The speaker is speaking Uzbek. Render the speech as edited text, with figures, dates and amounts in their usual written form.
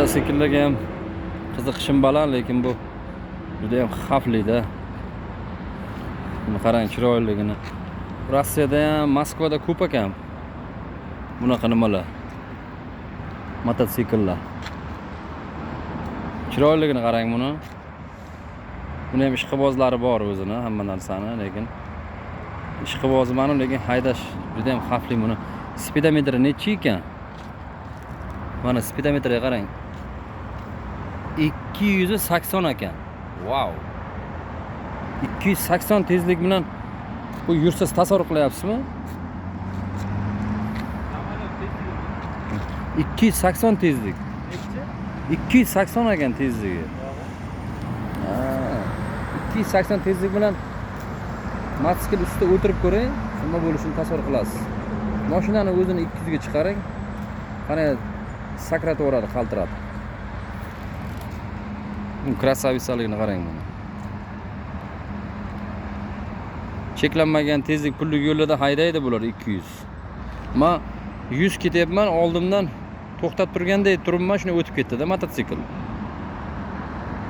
Mototsikllarga ham qiziqishim baland, lekin bu juda ham xavfli-da. Buni qarang chiroyligini. Rossiyada ham, Moskvada ko'p ekan bunaqa nimalar. Mototsikllar. Chiroyligini qarang buni. Buni ham ishqibozlari bor o'zini, hamma narsani, lekin ishqibozi ma'lum, lekin haydash juda ham xavfli buni. Speedometri necha ekan? Mana speedometriga qarang. 280 ekan. Wow. 280 tezlik bilan bu yursa tasavvur qilyapsizmi? 280 tezlik. 280 ekan tezligi. 280 tezlik bilan mototsikl ustida o'tirib ko'ring, nima bo'lishini tasavvur qilasiz. Mashinani o'zini 200 ga chiqaring. Qani sakrataveradi, qaltiradi. Bu krasavitsaligini qarang buni. Cheklanmagan tezlik pullik yo'llarda haydaydi bular 200. Men 100 ketyapman, oldimdan to'xtab turgandek turibman, shuni o'tib ketdi-da mototsikl.